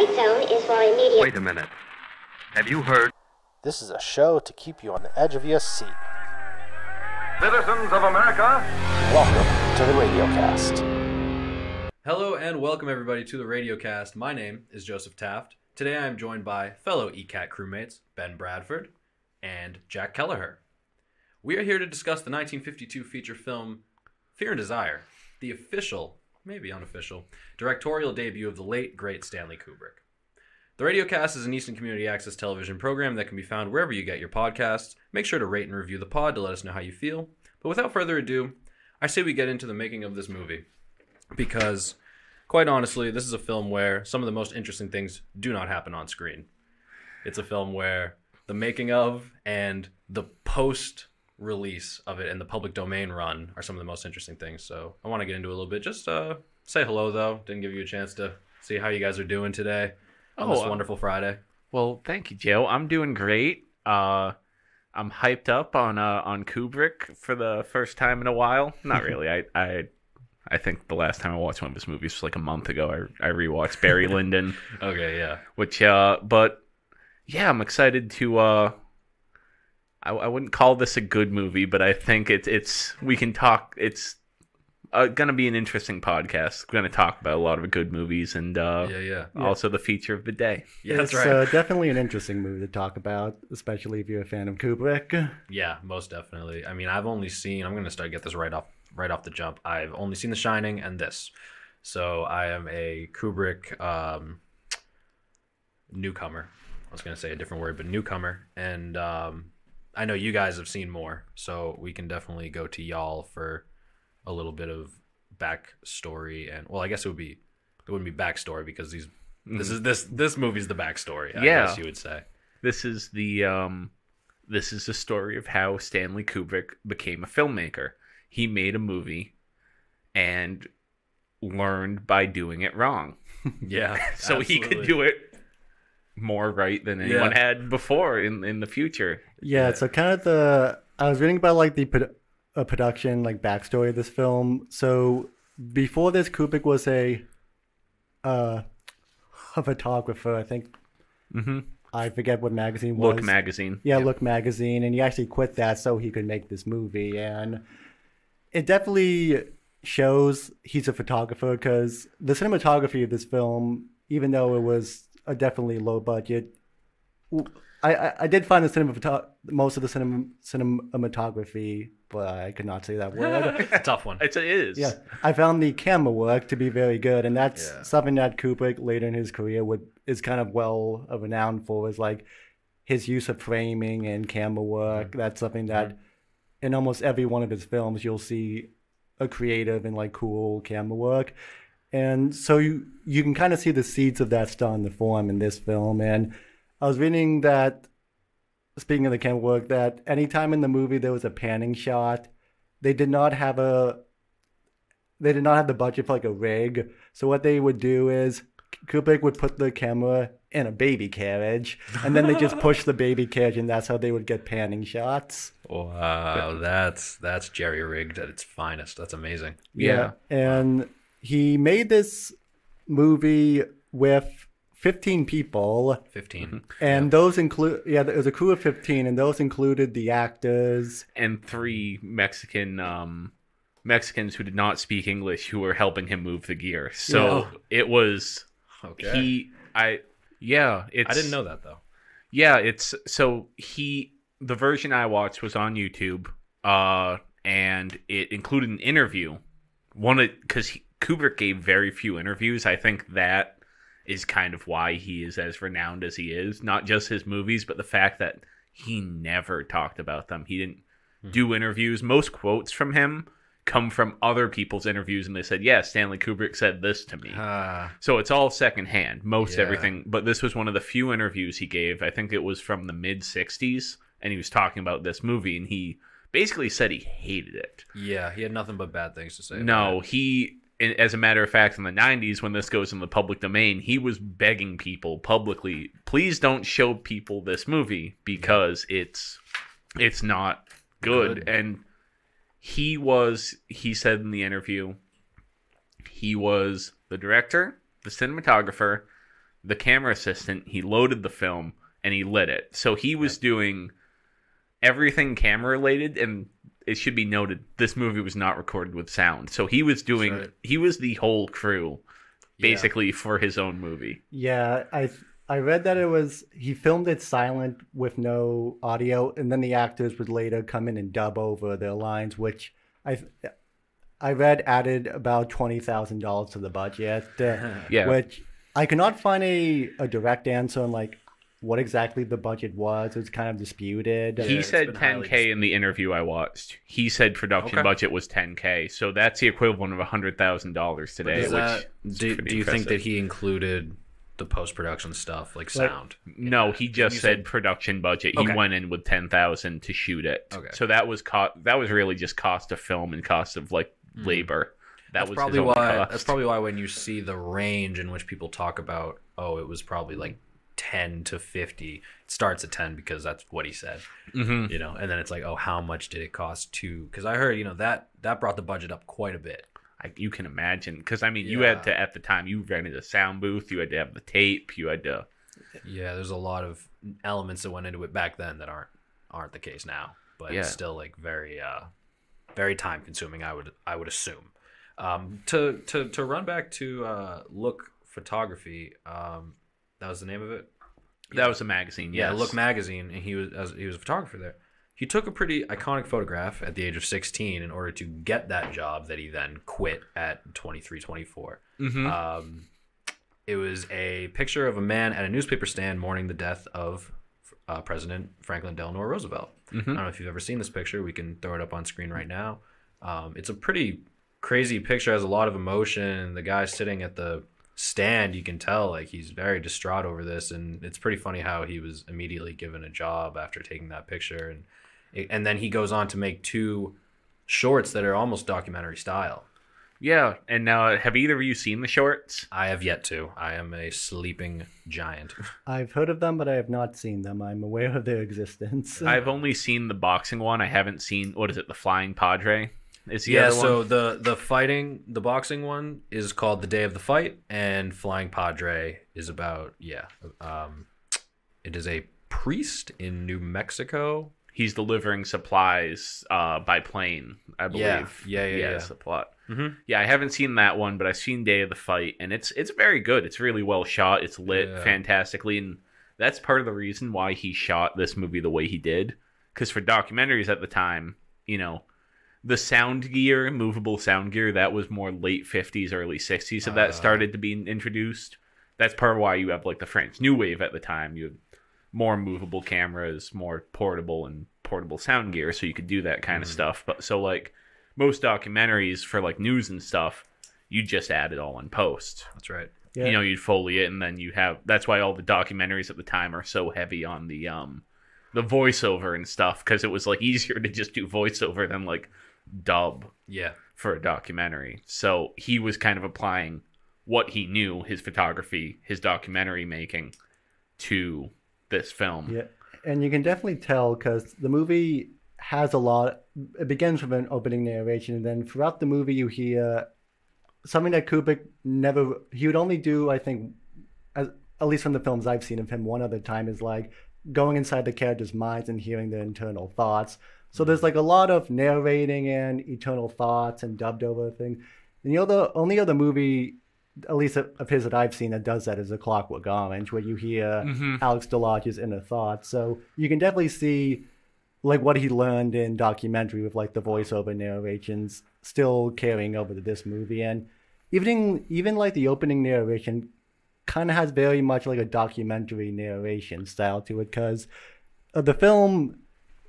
Twilight Zone is for immediate... Wait a minute. Have you heard? This is a show to keep you on the edge of your seat. Citizens of America, Welcome to the RadioCast. Hello and welcome everybody to the RadioCast. My name is Joseph Taft. Today I am joined by fellow ECAT crewmates Ben Bradford and Jack Kelleher. We are here to discuss the 1952 feature film Fear and Desire, the official, maybe unofficial, directorial debut of the late, great Stanley Kubrick. The RadioCast is an Eastern Community Access television program that can be found wherever you get your podcasts. Make sure to rate and review the pod to let us know how you feel. But without further ado, I say we get into the making of this movie. Because, quite honestly, this is a film where some of the most interesting things do not happen on screen. It's a film where the making of and the post-release of it and the public domain run are some of the most interesting things. So I want to get into it a little bit. Just say hello, though. Didn't give you a chance to see how you guys are doing today. On this wonderful Friday. Well, thank you, Joe. I'm doing great. I'm hyped up on Kubrick for the first time in a while. Not really. I think the last time I watched one of his movies was like a month ago. I rewatched Barry Lyndon. Okay, yeah. Which, but yeah, I'm excited to. I wouldn't call this a good movie, but I think it's we can talk. It's going to be an interesting podcast. We're going to talk about a lot of good movies and also the feature of the day. Yeah, that's it's right. Definitely an interesting movie to talk about, especially if you're a fan of Kubrick. Yeah, most definitely. I mean, I'm going to get this right off the jump. I've only seen The Shining and this. So I am a Kubrick newcomer. I was going to say a different word, but newcomer. And I know you guys have seen more, so we can definitely go to y'all for a little bit of backstory. And well, I guess it wouldn't be backstory because this movie's the backstory, I guess you would say. This is the story of how Stanley Kubrick became a filmmaker. He made a movie and learned by doing it wrong. Yeah. So absolutely. he could do it more right than anyone had before in the future. Yeah, so kind of I was reading about like the production, like backstory of this film. So before this, Kubrick was a photographer, I think. Mm-hmm. I forget what magazine was. Look magazine. Yeah, Look magazine, and he actually quit that so he could make this movie. And it definitely shows he's a photographer because the cinematography of this film, even though it was a definitely low budget, I did find most of the cinematography, but I could not say that word. Tough one. It is. Yeah, I found the camera work to be very good, and that's something that Kubrick later in his career is kind of well renowned for, is like his use of framing and camera work. Mm-hmm. That's something that in almost every one of his films you'll see a creative and like cool camera work, and so you can kind of see the seeds of that starting to form in this film. And I was reading that, speaking of the camera work, that anytime in the movie there was a panning shot, they did not have the budget for like a rig. So what they would do is Kubrick would put the camera in a baby carriage, and then they just push the baby carriage, and that's how they would get panning shots. Wow, that's jerry-rigged at its finest. That's amazing. Yeah. And he made this movie with 15 people. 15. And those include, there was a crew of 15, and those included the actors. And 3 Mexicans who did not speak English who were helping him move the gear. So it was... Okay. I didn't know that, though. Yeah, the version I watched was on YouTube, and it included an interview. Because Kubrick gave very few interviews. I think that is kind of why he is as renowned as he is. Not just his movies, but the fact that he never talked about them. He didn't do interviews. Most quotes from him come from other people's interviews, and they said, yeah, Stanley Kubrick said this to me. So it's all secondhand, everything. But this was one of the few interviews he gave. I think it was from the mid-'60s, and he was talking about this movie, and he basically said he hated it. Yeah, he had nothing but bad things to say. No, as a matter of fact, in the 90s, when this goes in the public domain, he was begging people publicly, please don't show people this movie because it's not good. And he said in the interview, he was the director, the cinematographer, the camera assistant, he loaded the film, and he lit it. So he was doing everything camera related, and it should be noted, this movie was not recorded with sound. So he was doing, he was the whole crew, basically, for his own movie. Yeah, I read that he filmed it silent with no audio, and then the actors would later come in and dub over their lines, which I read added about $20,000 to the budget. Which I could not find a direct answer on like what exactly the budget was. It was kind of disputed. He said $10K in the interview I watched. He said production budget was $10K, so that's the equivalent of $100,000 today. Do you think that he included the post-production stuff, like sound? No, he just said production budget. He went in with $10,000 to shoot it. Okay. So that was really just cost of film and cost of like labor. That's probably why when you see the range in which people talk about, it was probably like 10 to 50. It starts at 10 because that's what he said. And then it's like, how much did it cost to? Because I heard, that brought the budget up quite a bit. You can imagine, because I mean, you had to, at the time, you rented a sound booth, you had to have the tape, you had to. Yeah, there's a lot of elements that went into it back then that aren't the case now, but it's still like very, very time consuming. I would assume. To run back to Look Photography, that was the name of it. That was a magazine. Yes. Yeah, Look magazine, and he was a photographer there. He took a pretty iconic photograph at the age of 16 in order to get that job that he then quit at 23, 24. It was a picture of a man at a newspaper stand mourning the death of President Franklin Delano Roosevelt. I don't know if you've ever seen this picture. We can throw it up on screen right now. It's a pretty crazy picture. It has a lot of emotion. The guy sitting at the stand, you can tell like he's very distraught over this, and it's pretty funny how he was immediately given a job after taking that picture, and then he goes on to make 2 shorts that are almost documentary style. Yeah, and now have either of you seen the shorts? I have yet to. I am a sleeping giant. I've heard of them, but I have not seen them. I'm aware of their existence. I've only seen the boxing one. I haven't seen, what is it, the Flying Padre? So the boxing one is called The Day of the Fight, and Flying Padre is about it is a priest in New Mexico. He's delivering supplies by plane, I believe. Yeah. That's the plot. Yeah, I haven't seen that one, but I've seen Day of the Fight, and it's very good. It's really well shot. It's lit fantastically, and that's part of the reason why he shot this movie the way he did. Because for documentaries at the time, the sound gear, movable sound gear, that was more late 50s, early 60s that started to be introduced. That's part of why you have like the French New Wave at the time. You had more movable cameras, more portable sound gear, so you could do that kind of stuff. But so like most documentaries for like news and stuff, you just add it all in post. That's right. Yeah. You'd Foley it, and then that's why all the documentaries at the time are so heavy on the voiceover and stuff, because it was like easier to just do voiceover than like dub for a documentary. So he was kind of applying what he knew, his photography, his documentary making, to this film. Yeah, and you can definitely tell because the movie has a lot. It begins with an opening narration, and then throughout the movie you hear something that Kubrick he would only do, I think, at least from the films I've seen of him, one other time, is like going inside the characters' minds and hearing their internal thoughts. So there's like a lot of narrating and eternal thoughts and dubbed over things. And the only other movie, at least of his that I've seen, that does that is A Clockwork Orange, where you hear Alex DeLodge's inner thoughts. So you can definitely see like what he learned in documentary with like the voiceover narrations still carrying over to this movie. And even like the opening narration kind of has very much like a documentary narration style to it, because the film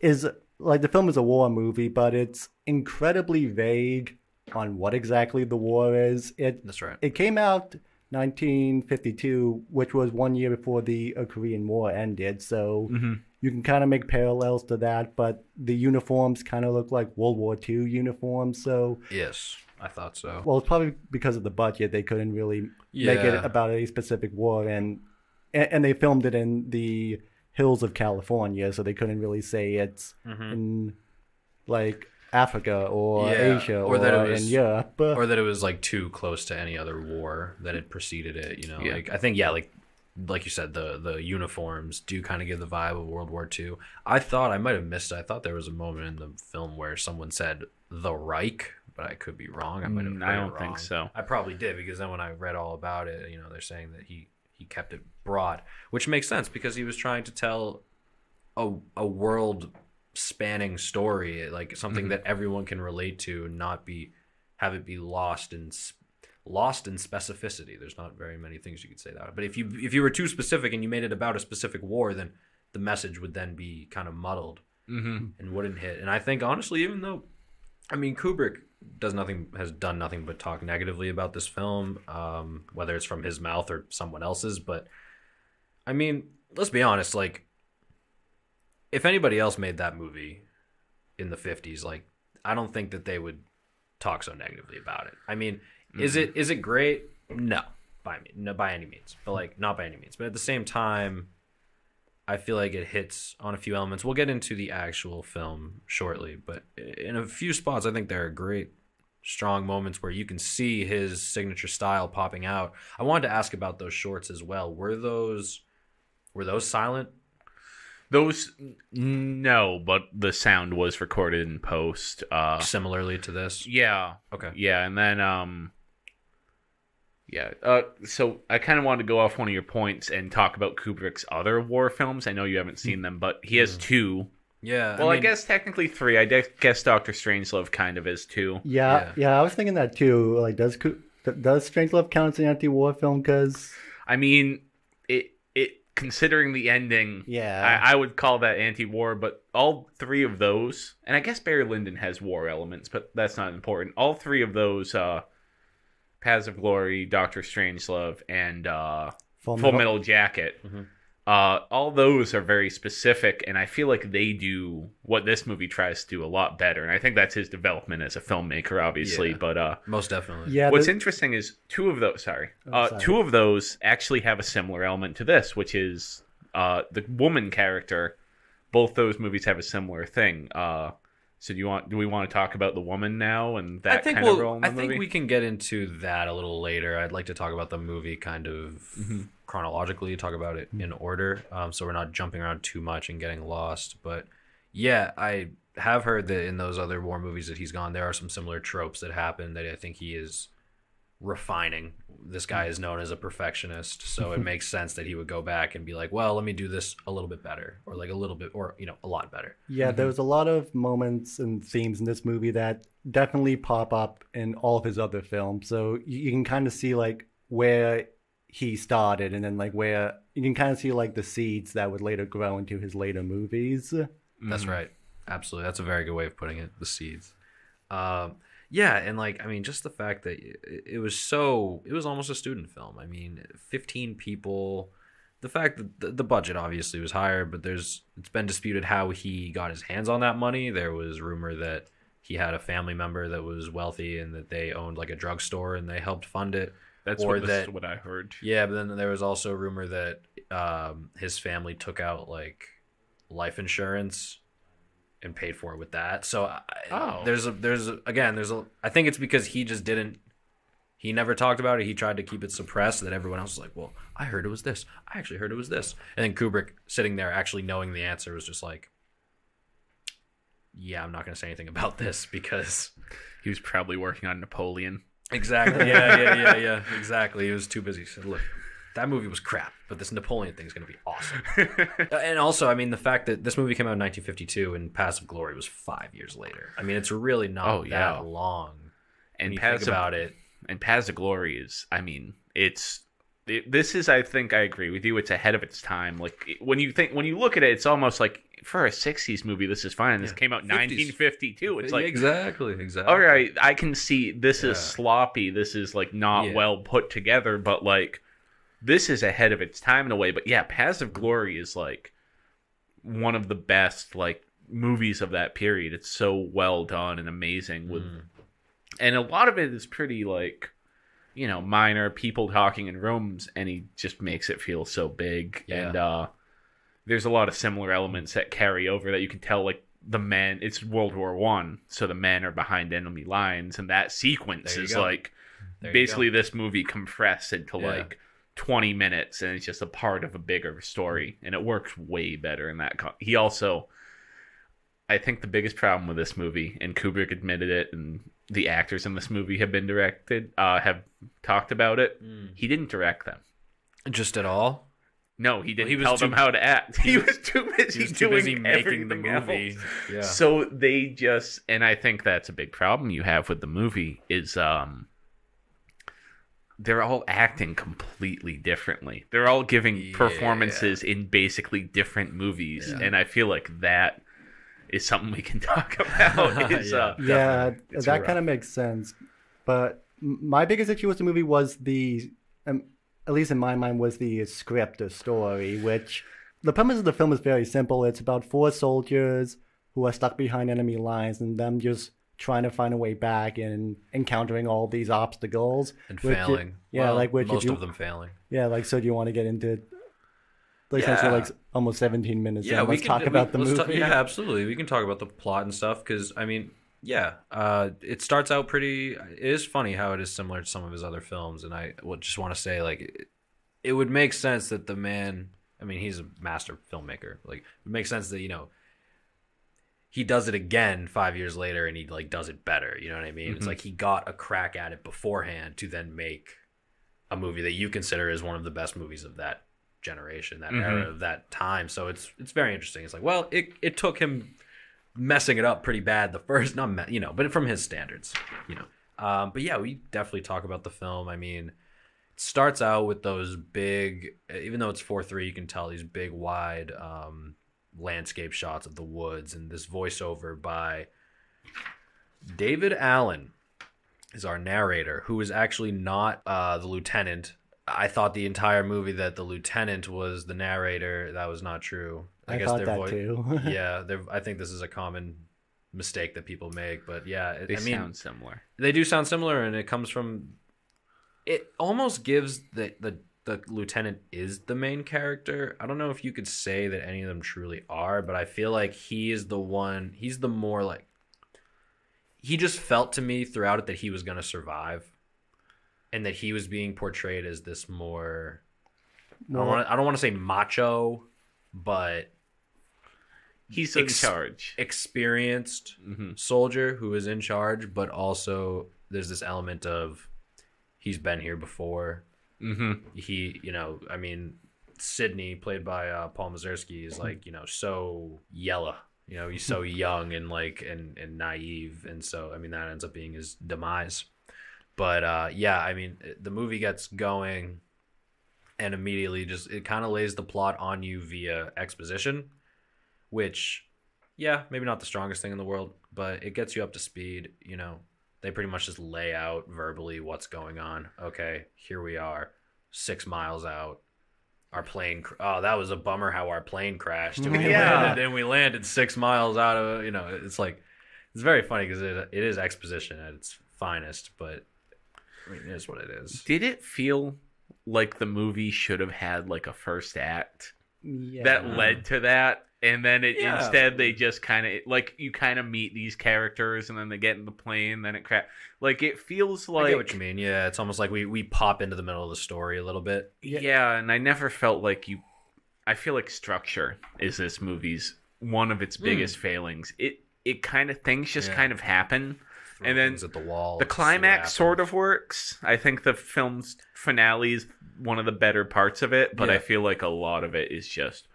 is a war movie, but it's incredibly vague on what exactly the war is. That's right. It came out 1952, which was 1 year before the Korean War ended, so you can kind of make parallels to that, but the uniforms kind of look like World War II uniforms, so... Yes, I thought so. Well, it's probably because of the budget. They couldn't really make it about a specific war, and they filmed it in the hills of California, so they couldn't really say it's in like Africa or Asia or that it was in Europe, or that it was like too close to any other war that had preceded it. Like I think like like you said, the uniforms do kind of give the vibe of World War II. I thought I might have missed it. I thought there was a moment in the film where someone said the Reich, but I could be wrong. I might have heard I it don't wrong. think so. I probably did, because then when I read all about it, they're saying that he kept it broad, which makes sense because he was trying to tell a world spanning story, like something that everyone can relate to, and not have it be lost in specificity. There's not very many things you could say that. But if you were too specific and you made it about a specific war, then the message would then be kind of muddled and wouldn't hit. And I think honestly, even though, Kubrick has done nothing but talk negatively about this film, whether it's from his mouth or someone else's. But let's be honest, like, if anybody else made that movie in the 50s, like, I don't think that they would talk so negatively about it. Is it great? No, by any means. But like, not by any means. But at the same time, I feel like it hits on a few elements. We'll get into the actual film shortly, but in a few spots, I think there are great, strong moments where you can see his signature style popping out. I wanted to ask about those shorts as well. Were those silent? Those, no, but the sound was recorded in post. Similarly to this? Yeah. Okay. Yeah, and then, so I kind of wanted to go off one of your points and talk about Kubrick's other war films. I know you haven't seen them, but he has two. Yeah. Well, I guess technically three. I guess Dr. Strangelove kind of is too. Yeah, I was thinking that too. Like, does Strangelove count as an anti-war film? Because it considering the ending, yeah, I would call that anti-war. But all three of those, and I guess Barry Lyndon has war elements, but that's not important. All three of those, Paths of Glory, Doctor Strangelove, and Full Metal Jacket. All those are very specific, and I feel like they do what this movie tries to do a lot better. And I think that's his development as a filmmaker, obviously. Yeah, but most definitely. Yeah. What's interesting is two of those. Two of those actually have a similar element to this, which is the woman character. Both those movies have a similar thing. So do we want to talk about the woman now and that kind of role in the movie? I think we can get into that a little later. I'd like to talk about the movie kind of chronologically, talk about it in order, so we're not jumping around too much and getting lost. But yeah, I have heard that in those other war movies that he's gone, there are some similar tropes that happen that I think he is refining. This guy is known as a perfectionist, so it makes sense that he would go back and be like, well, let me do this a little bit better, or like a little bit, or a lot better. Yeah, there was a lot of moments and themes in this movie that definitely pop up in all of his other films, so you can kind of see like where he started, and then like where you can kind of see like the seeds that would later grow into his later movies. That's right. Absolutely. That's a very good way of putting it, the seeds. Yeah, and like, just the fact that it was almost a student film. 15 people. The fact that the budget obviously was higher, but it's been disputed how he got his hands on that money. There was rumor that he had a family member that was wealthy and that they owned like a drugstore and they helped fund it. That's what I heard. Yeah, but then there was also a rumor that his family took out like life insurance and paid for it with that. So I think it's because he never talked about it. He tried to keep it suppressed, that everyone else was like, well, I heard it was this. I actually heard it was this. And then Kubrick, sitting there actually knowing the answer, was just like, yeah, I'm not going to say anything about this, because he was probably working on Napoleon. Exactly. Yeah. Exactly. He was too busy. He said, look, that movie was crap, but this Napoleon thing is going to be awesome. And also, the fact that this movie came out in 1952 and Paths of Glory was 5 years later. It's really not that long. And you think about it. And Paths of Glory is, this is, I think I agree with you. It's ahead of its time. Like when you look at it, it's almost like, for a 60s movie, this is fine. This came out in 1952. It's like, exactly. All right, I can see this is sloppy. This is like not well put together, but like this is ahead of its time in a way. But yeah, Paths of Glory is like one of the best like movies of that period. It's so well done and amazing and a lot of it is pretty like, minor, people talking in rooms, and he just makes it feel so big. And there's a lot of similar elements that carry over that you can tell, like the men, it's World War I, so the men are behind enemy lines, and that sequence is like basically this movie compressed into like 20 minutes and it's just a part of a bigger story, and it works way better in that. He also, I think the biggest problem with this movie, and Kubrick admitted it, and the actors in this movie have talked about it. He didn't direct them. Just at all? No, he didn't tell them how to act. He was too busy making the movie. Yeah. So they just, and I think that's a big problem you have with the movie, is they're all acting completely differently. They're all giving performances in basically different movies, and I feel like that is something we can talk about. That kind of makes sense. But my biggest issue with the movie was at least in my mind, was the script or story, which the premise of the film is very simple. It's about 4 soldiers who are stuck behind enemy lines and them just trying to find a way back and encountering all these obstacles. And failing. Most of them failing. Yeah, so do you want to get into essentially almost 17 minutes? Yeah, let's talk about the movie. Absolutely. We can talk about the plot and stuff because, it starts out it is funny how it is similar to some of his other films, and I just want to say, it would make sense that the man, he's a master filmmaker. It makes sense that, he does it again 5 years later and he, does it better, you know what I mean? It's like he got a crack at it beforehand to then make a movie that you consider is one of the best movies of that generation, that era of that time. So it's very interesting. It's it took him messing it up pretty bad the first, but from his standards, but yeah, we definitely talk about the film. It starts out with those big, even though it's 4:3, you can tell these big wide landscape shots of the woods, and this voiceover by David Allen is our narrator, who is actually not the lieutenant. I thought the entire movie that the lieutenant was the narrator. That was not true. I guess thought that too. Yeah, I think this is a common mistake that people make, but yeah, they sound similar. They do sound similar, and it comes from. It almost gives the lieutenant is the main character. I don't know if you could say that any of them truly are, but I feel like he is the one. He's the more he just felt to me throughout it that he was going to survive, and that he was being portrayed as this more. I don't want to say macho, but he's in charge, experienced soldier who is in charge, but also there's this element of he's been here before. He, Sidney, played by Paul Mazursky, is so yellow. He's so young and and naive, and so that ends up being his demise. But the movie gets going, and immediately it kind of lays the plot on you via exposition, which, maybe not the strongest thing in the world, but it gets you up to speed. They pretty much just lay out verbally what's going on. Okay, here we are, 6 miles out. Our plane, that was a bummer how our plane crashed. And we landed 6 miles out of, it's it's very funny because it is exposition at its finest, but it is what it is. Did it feel like the movie should have had a first act that led to that? And then instead they just kind of you kind of meet these characters and then they get in the plane, then it crashes. It feels like, I get what you mean. Yeah, it's almost like we pop into the middle of the story a little bit. Yeah, and I never felt I feel like structure is this movie's one of its biggest failings. It kind of things just kind of happen. And then at the wall, the climax sort of works. I think the film's finale is one of the better parts of it, but I feel like a lot of it is just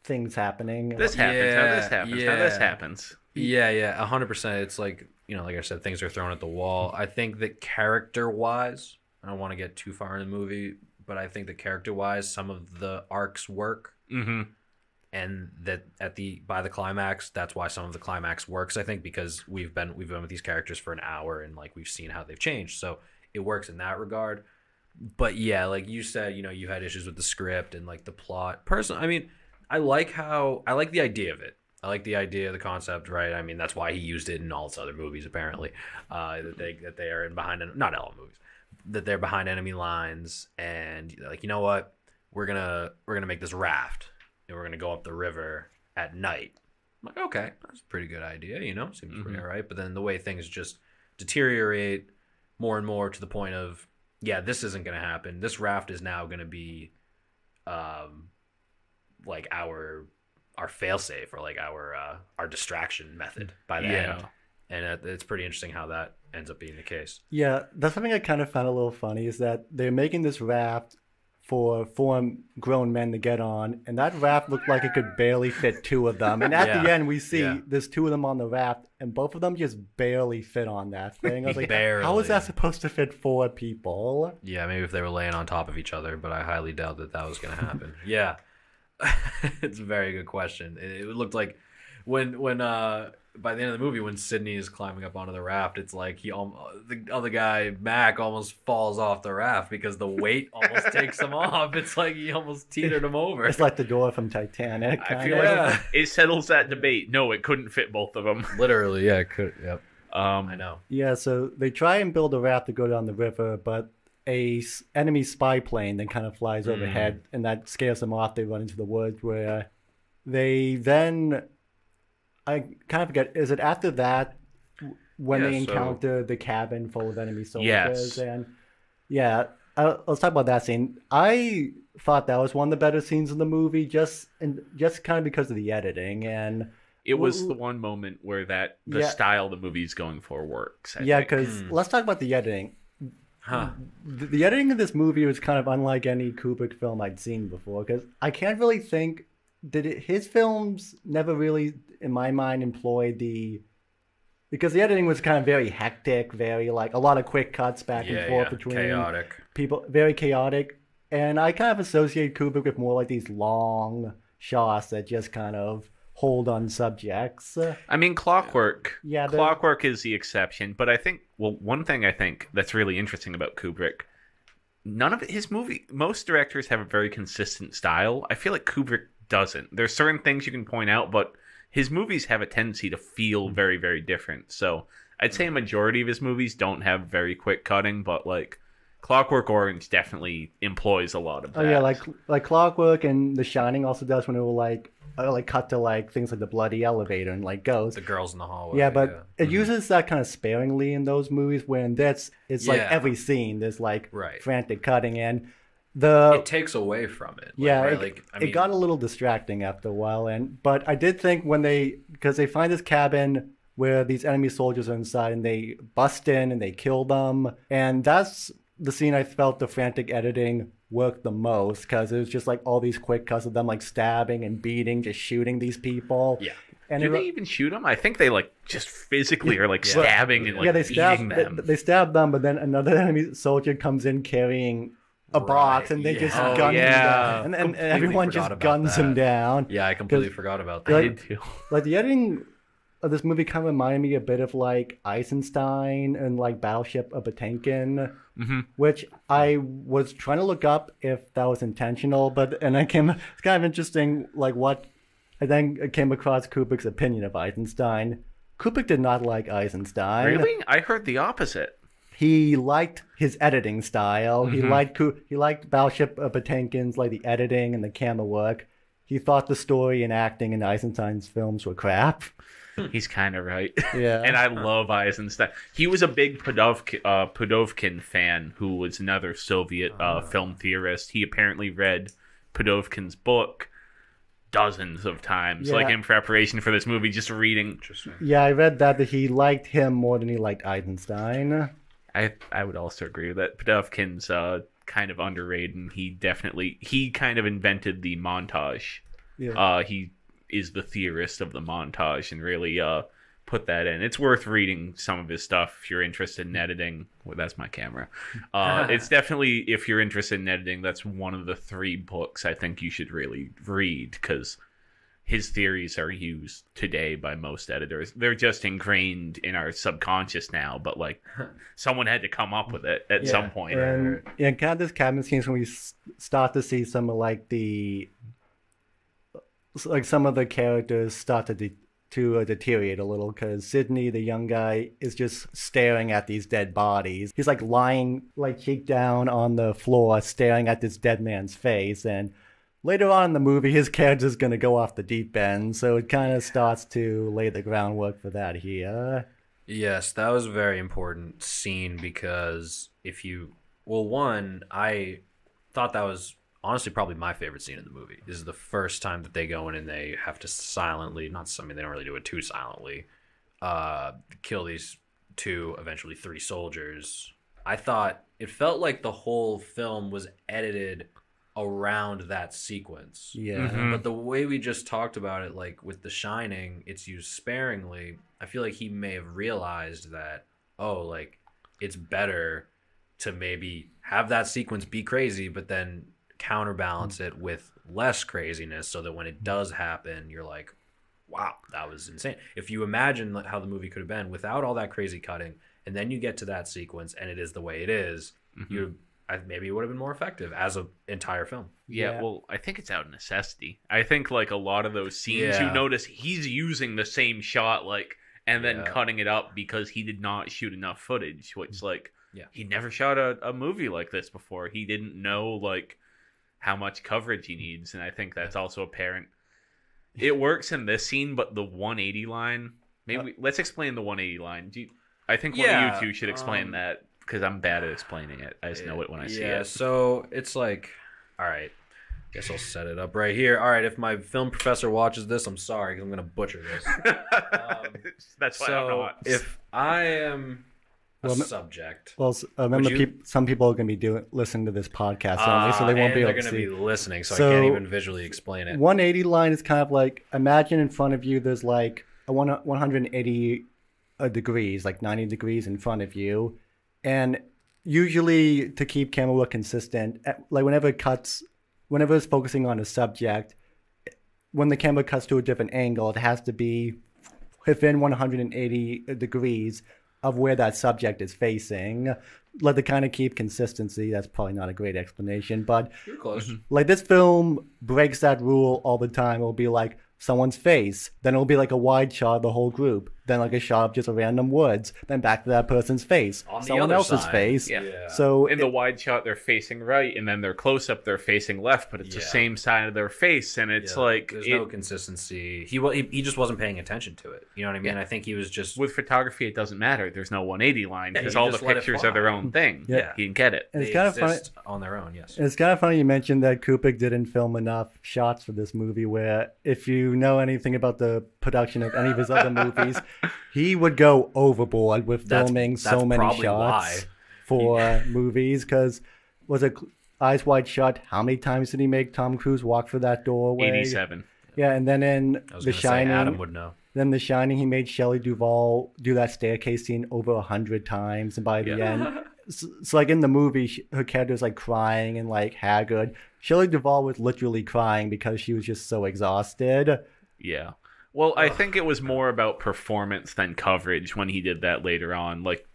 things happening. This happens. Now this happens. Now this happens. Yeah, 100%. It's like I said, things are thrown at the wall. I think that character-wise, I don't want to get too far in the movie, but I think that character-wise, some of the arcs work. And that by the climax, that's why some of the climax works, I think, because we've been with these characters for an hour and we've seen how they've changed. So it works in that regard. But yeah, like you said, you had issues with the script and the plot. Personally, I like the idea of it. I like the idea of the concept, right? That's why he used it in all his other movies, apparently. That they are in behind, not all movies, that they're behind enemy lines, and you know what? We're gonna make this raft, and we're gonna go up the river at night. I'm like, okay, that's a pretty good idea, seems pretty all right. But then the way things just deteriorate more and more to the point of yeah, this isn't going to happen. This raft is now going to be like our failsafe, or like our distraction method by the end. And it's pretty interesting how that ends up being the case. Yeah, that's something I kind of found a little funny, is that they're making this raft for four grown men to get on, and that raft looked like it could barely fit two of them. And at the end, we see there's two of them on the raft, and both of them just barely fit on that thing. I was like, how is that supposed to fit four people? Yeah, maybe if they were laying on top of each other, but I highly doubt that was going to happen. Yeah, it's a very good question. It looked like when by the end of the movie, when Sydney is climbing up onto the raft, it's like the other guy, Mac, almost falls off the raft because the weight almost takes him off. It's like he almost teetered him over. It's like the door from Titanic. I feel like it settles that debate. No, it couldn't fit both of them. Literally, yeah, it could. Yep. I know. Yeah, so they try and build a raft to go down the river, but a enemy spy plane then kind of flies overhead, and that scares them off. They run into the woods, where they then... I kind of forget. Is it after that when they encounter the cabin full of enemy soldiers? Yes. And let's talk about that scene. I thought that was one of the better scenes in the movie, just kind of because of the editing, and it was the one moment where the style the movie's going for works. I think. Because let's talk about the editing. The editing of this movie was kind of unlike any Kubrick film I'd seen before, because I can't really think. His films never really, in my mind, employed because the editing was kind of very hectic, very like a lot of quick cuts back and forth between chaotic people, very chaotic. And I kind of associate Kubrick with more like these long shots that just kind of hold on subjects. I mean, Clockwork. Yeah, Clockwork is the exception, but I think one thing I think that's really interesting about Kubrick. None of his movie. Most directors have a very consistent style. I feel like Kubrick doesn't. There's certain things you can point out, but his movies have a tendency to feel very, very different. So I'd say a majority of his movies don't have very quick cutting, but like Clockwork Orange definitely employs a lot of that. Oh yeah, like Clockwork and The Shining also does, when it will like cut to like things like the bloody elevator and like ghosts. The girls in the hallway. Yeah, but it uses that kind of sparingly in those movies, when it's like every scene there's like frantic cutting, and it takes away from it. It got a little distracting after a while, but I did think because they find this cabin where these enemy soldiers are inside, and they bust in and they kill them, and that's the scene I felt the frantic editing worked the most, because it was just like all these quick cuts of them like stabbing and beating, just shooting these people. Yeah. And do they even shoot them? I think they like just physically are like stabbing and like beating them. They stab them, but then another enemy soldier comes in carrying a box, and they just gun him down, and everyone just guns him down. Yeah, I completely forgot about that. I did too. Like the editing of this movie kind of reminded me a bit of like Eisenstein and like Battleship of Potemkin, which I was trying to look up if that was intentional, it's kind of interesting, like what I then came across Kubrick's opinion of Eisenstein. Kubrick did not like Eisenstein. Really? I heard the opposite. He liked his editing style. He liked Battleship of Potemkin's like the editing and the camera work. He thought the story and acting in Eisenstein's films were crap. He's kind of right. Yeah. And I love Eisenstein. He was a big Pudovkin fan, who was another Soviet film theorist. He apparently read Pudovkin's book dozens of times, like in preparation for this movie, just reading. Yeah, I read that he liked him more than he liked Eisenstein. I would also agree with that. Pudovkin's kind of underrated, and he kind of invented the montage. Yeah. He is the theorist of the montage and really put that in. It's worth reading some of his stuff if you're interested in editing. Well, that's my camera. It's definitely, if you're interested in editing, that's one of the 3 books I think you should really read, because his theories are used today by most editors. They're just ingrained in our subconscious now, but like someone had to come up with it at some point. And kind of this cabin scenes when we start to see some of like some of the characters start to deteriorate a little, because Sidney, the young guy, is just staring at these dead bodies. He's like lying like cheek down on the floor staring at this dead man's face, and later on in the movie his character's going to go off the deep end, so it kind of starts to lay the groundwork for that here. Yes, that was a very important scene, because if you Well, one, I thought that was honestly probably my favorite scene in the movie. This is the first time that they go in and they have to silently, not I mean, they don't really do it too silently, kill these two, eventually three soldiers. I thought it felt like the whole film was edited around that sequence. Yeah. But the way we just talked about it, like with The Shining, it's used sparingly. I feel like he may have realized that, oh, like it's better to maybe have that sequence be crazy, but then counterbalance it with less craziness so that when it does happen, you're like, wow, that was insane. If you imagine how the movie could have been without all that crazy cutting, and then you get to that sequence and it is the way it is, maybe it would have been more effective as an entire film. Yeah, well, I think it's out of necessity. I think like a lot of those scenes, you notice he's using the same shot, like, and then cutting it up because he did not shoot enough footage, which like, he never shot a movie like this before. He didn't know like how much coverage he needs, and I think that's also apparent. It works in this scene, but the 180 line, maybe let's explain the 180 line. I think one of you two should explain that, because I'm bad at explaining it. I just know it when I see it. Yeah, so it's like, all right, guess I'll set it up right here. All right, if my film professor watches this, I'm sorry, because I'm going to butcher this. That's why I'm not. If I am a subject... Well, remember, some people are going to be listening to this podcast only, so they won't be able to see. They're going to be listening, so I can't even visually explain it. 180 line is kind of like, imagine in front of you there's like a 180 degrees, like 90 degrees in front of you. And usually to keep camera work consistent, like whenever it's focusing on a subject, when the camera cuts to a different angle, it has to be within 180 degrees of where that subject is facing. Like to kind of keep consistency. That's probably not a great explanation, but you're close. Like this film breaks that rule all the time. It'll be like someone's face, then it'll be like a wide shot of the whole group, then like a shot of just a random woods, then back to that person's face, on someone else's face. Yeah. So in the wide shot, they're facing right, and then their close up, they're facing left, but it's the same side of their face, and it's like there's no consistency. He just wasn't paying attention to it. You know what I mean? I think he was just with photography. It doesn't matter. There's no 180 line because all the pictures are their own thing. Yeah, you can get it. And it's kind of funny on their own. Yes, it's kind of funny you mentioned that Kubrick didn't film enough shots for this movie. Where if you know anything about the production of any of his other movies, he would go overboard with filming so many shots for movies. Because was it Eyes Wide Shut? How many times did he make Tom Cruise walk through that doorway? 87. Yeah, and then in The Shining, Adam would know. Then The Shining, he made Shelley Duvall do that staircase scene over 100 times, and by the end, so like in the movie, her character's like crying and like haggard. Shelley Duvall was literally crying because she was just so exhausted. Yeah. Well, I think it was more about performance than coverage when he did that later on. Like,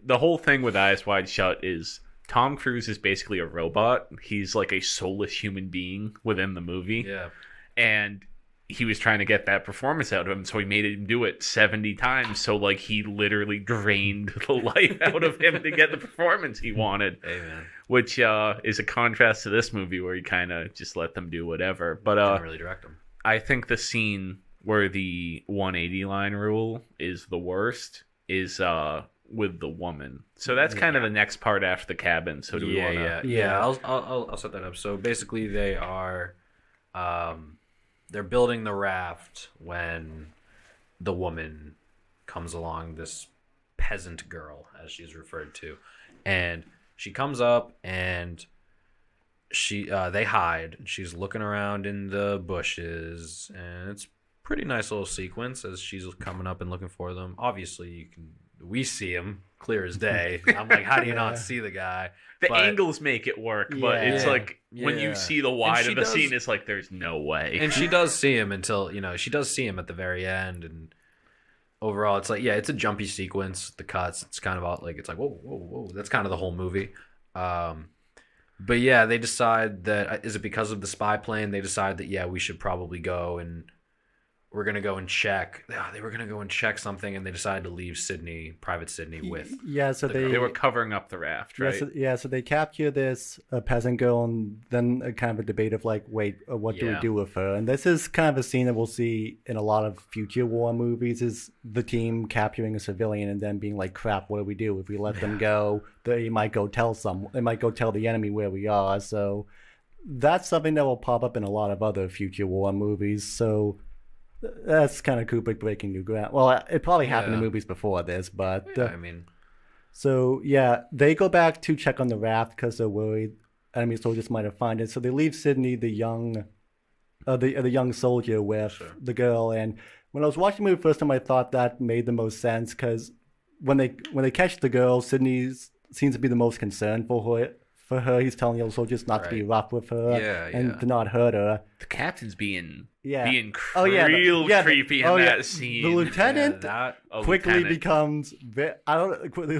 the whole thing with Eyes Wide Shut is Tom Cruise is basically a robot. He's like a soulless human being within the movie. Yeah. And he was trying to get that performance out of him, so he made him do it 70 times. So, like, he literally drained the life out of him to get the performance he wanted. Amen. Which is a contrast to this movie where he kind of just let them do whatever. But didn't really direct them. I think the scene where the 180 line rule is the worst is with the woman. So that's kind of the next part after the cabin. So do we want to? Yeah. I'll set that up. So basically, they are they're building the raft when the woman comes along. This peasant girl, as she's referred to, and she comes up and they hide. She's looking around in the bushes, and it's pretty nice little sequence as she's coming up and looking for them. Obviously, we see him clear as day. I'm like, how do you not see the guy? The angles make it work, but it's like when you see the wide of the scene, it's like there's no way. And she does see him until she does see him at the very end. And overall, it's like it's a jumpy sequence. The cuts, it's kind of all like it's like whoa. That's kind of the whole movie. But yeah, they decide that is it because of the spy plane? They decide that we should probably go and were gonna go and check. They were gonna go and check something, and they decided to leave Private Sydney with. Yeah, so they were covering up the raft, right? So they capture this peasant girl, and then a kind of a debate of like, wait, what do we do with her? And this is kind of a scene that we'll see in a lot of future war movies: is the team capturing a civilian and then being like, crap, what do we do if we let them go? They might go tell the enemy where we are. So that's something that will pop up in a lot of other future war movies. So that's kind of Kubrick breaking new ground. Well, it probably happened in movies before this, but so yeah, they go back to check on the raft because they're worried enemy soldiers might have found it. So they leave Sydney, the young soldier, with the girl. And when I was watching the movie first time, I thought that made the most sense because when they catch the girl, Sydney seems to be the most concerned for her. He's telling the other soldiers not to be rough with her and to not hurt her. The captain's being creepy in that scene. The lieutenant quickly becomes. The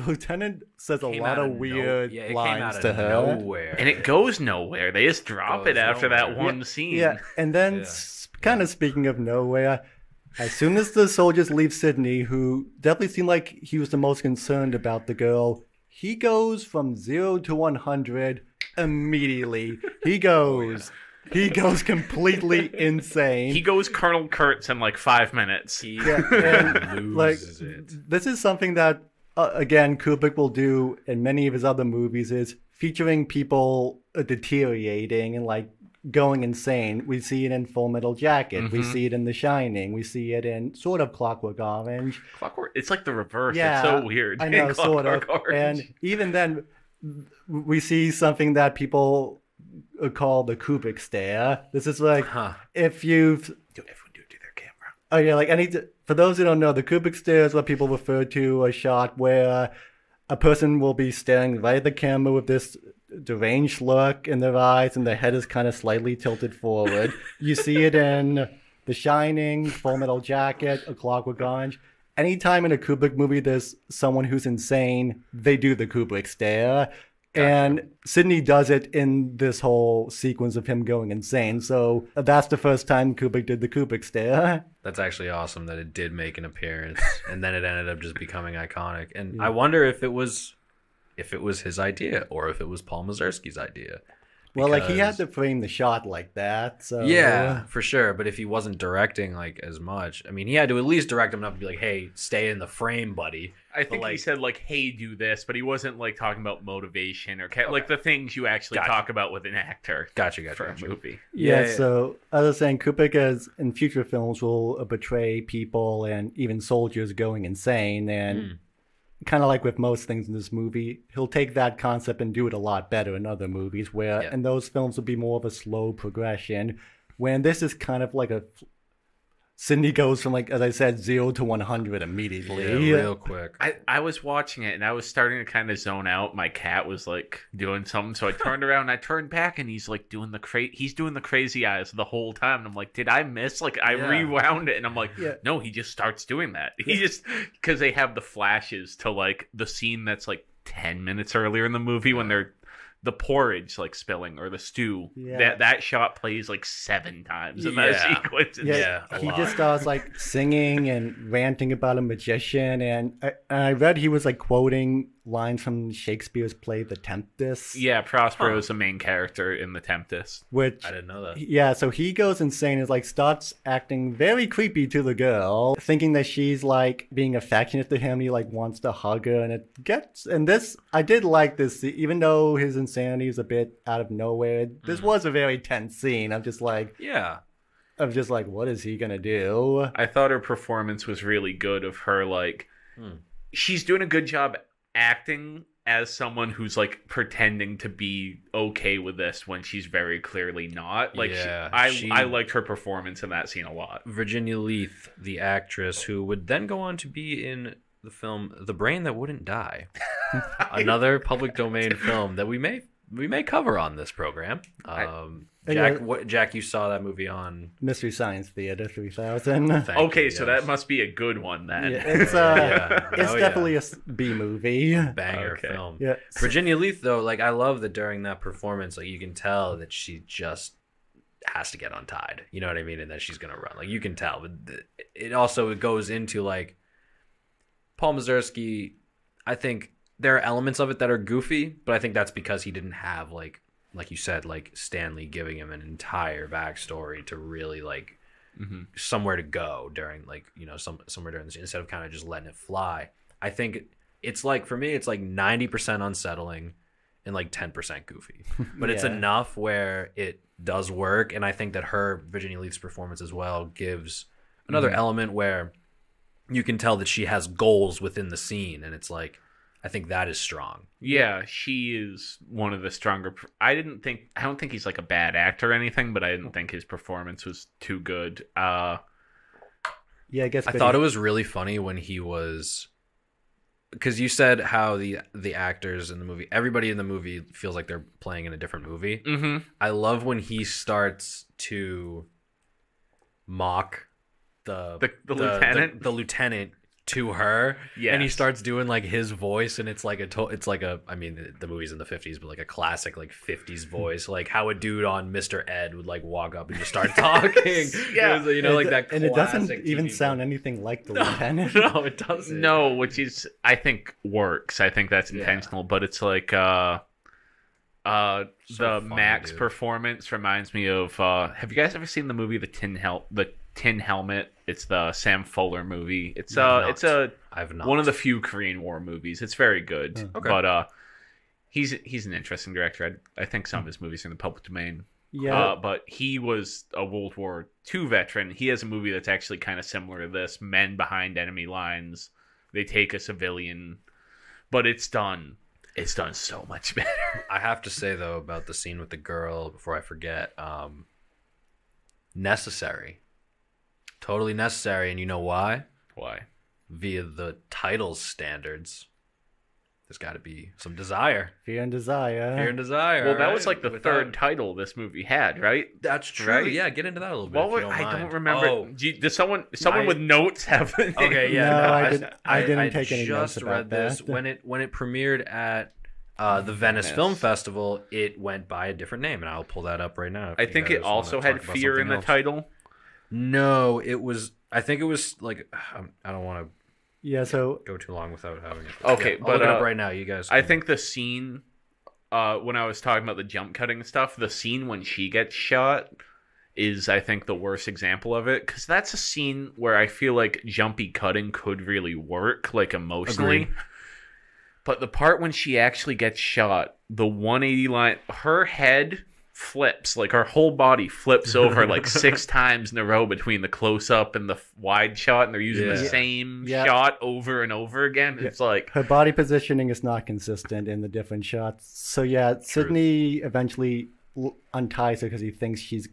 lieutenant says a lot of weird lines to her, and it goes nowhere. They just drop it after that one scene. Yeah, and then kind of speaking of nowhere. As soon as the soldiers leave Sydney, who definitely seemed like he was the most concerned about the girl, he goes from 0 to 100 immediately. He goes completely insane. He goes Colonel Kurtz in like 5 minutes. And loses it. This is something that, again, Kubrick will do in many of his other movies, is featuring people deteriorating and like going insane. We see it in Full Metal Jacket. Mm-hmm. We see it in The Shining. We see it in sort of Clockwork Orange. It's like the reverse. Yeah, it's so weird. I know, sort of. Orange. And even then, we see something that people call the Kubrick stare. This is like, if you've... Everyone do it to their camera. Oh yeah, like for those who don't know, the Kubrick stare is what people refer to a shot where a person will be staring right at the camera with this deranged look in their eyes, and their head is kind of slightly tilted forward. You see it in The Shining, Full Metal Jacket, A Clockwork Orange. Anytime in a Kubrick movie there's someone who's insane, they do the Kubrick stare. Gotcha. And Sidney does it in this whole sequence of him going insane. So that's the first time Kubrick did the Kubrick stare. That's actually awesome that it did make an appearance, and then it ended up just becoming iconic. And I wonder if it was his idea or if it was Paul Mazursky's idea. Well, like he had to frame the shot like that. So yeah, for sure. But if he wasn't directing like as much, I mean, he had to at least direct him enough to be like, "Hey, stay in the frame, buddy." I think he said like, "Hey, do this," but he wasn't like talking about motivation or like the things you actually talk about with an actor. Gotcha. For a movie. Yeah. So I was saying, Kubrick, as in future films, will portray people and even soldiers going insane, and kind of like with most things in this movie, he'll take that concept and do it a lot better in other movies, where in those films will be more of a slow progression, when this is kind of like Sidney goes from, like, as I said, 0 to 100 immediately. Yeah, real quick. I was watching it and I was starting to kind of zone out. My cat was like doing something, so I turned around and I turned back, and he's like doing the crazy eyes the whole time. And I'm like, did I miss? Like, I rewound it, and I'm like, no, he just starts doing that. He just, because they have the flashes to like the scene that's like 10 minutes earlier in the movie when they're the porridge like spilling or the stew. That shot plays like 7 times in that sequence. He just starts like singing and ranting about a magician, and I read he was like quoting lines from Shakespeare's play The Tempest. Yeah, Prospero is the main character in The Tempest. Which I didn't know that. Yeah, so he goes insane and like starts acting very creepy to the girl, thinking that she's like being affectionate to him. He like wants to hug her, and this I did like this, even though his insanity is a bit out of nowhere. This was a very tense scene. I'm just like, what is he gonna do? I thought her performance was really good of her, like she's doing a good job acting as someone who's like pretending to be okay with this when she's very clearly not. Like, I liked her performance in that scene a lot. Virginia Leith, the actress who would then go on to be in the film The Brain That Wouldn't Die, another public domain film that we may cover on this program. Jack, you saw that movie on Mystery Science Theater 3000. Okay, so that must be a good one then. Yeah, it's definitely a B movie, banger film. Yeah. Virginia Leith, though, like I love that during that performance, like you can tell that she just has to get untied. You know what I mean? And then she's gonna run. Like, you can tell, but it goes into like Paul Mazursky. I think there are elements of it that are goofy, but I think that's because he didn't have like you said, like Stanley giving him an entire backstory to really like somewhere to go during like, you know, somewhere during this, instead of kind of just letting it fly. I think it's like, for me, it's like 90% unsettling and like 10% goofy, but it's enough where it does work. And I think that her Virginia Leaf's performance as well gives another element where you can tell that she has goals within the scene, and it's like, I think that is strong. Yeah, she is one of the stronger. I don't think he's like a bad actor or anything, but I didn't think his performance was too good. Yeah, I guess I thought it was really funny when he was, because you said how the actors in the movie, everybody in the movie feels like they're playing in a different movie. I love when he starts to mock the lieutenant to her, and he starts doing like his voice, and it's like I mean, the movie's in the 50s, but like a classic like 50s voice, like how a dude on Mr. Ed would like walk up and just start talking. You know, like that, and it doesn't even sound anything like the lieutenant. No, it doesn't. No, which is, I think, works. I think that's intentional, but it's like the Max performance reminds me of have you guys ever seen the movie The Tin Helmet? It's the Sam Fuller movie. It's I've not. One of the few Korean War movies. It's very good. Okay. But he's an interesting director. I think some of his movies are in the public domain. Yeah. But he was a World War II veteran. He has a movie that's actually kind of similar to this. Men behind enemy lines. They take a civilian, but it's done so much better. I have to say though about the scene with the girl, before I forget, necessary. Totally necessary, and you know why? Why? Via the title's standards, there's got to be some desire. Fear and Desire. Fear and Desire. Well, that was like the third title this movie had, right? That's true. Right? Yeah, get into that a little bit. I don't remember. Oh. Does someone with notes have? Okay, yeah. No, I didn't take any notes just about read this that. when it premiered at the Venice Film Festival. It went by a different name, and I'll pull that up right now. I think it also had fear in the title. No, it was. I think it was like, I don't want to. Yeah, so go too long without having it. Okay, I'll but look it up right now. You guys. I think the scene, when I was talking about the jump cutting stuff, the scene when she gets shot is, I think, the worst example of it, because that's a scene where I feel like jumpy cutting could really work, like emotionally. Agreed. But the part when she actually gets shot, the 180 line, her head flips, like her whole body flips over like 6 times in a row between the close-up and the wide shot, and they're using the same shot over and over again. It's like her body positioning is not consistent in the different shots. So Sidney eventually unties her because he thinks she's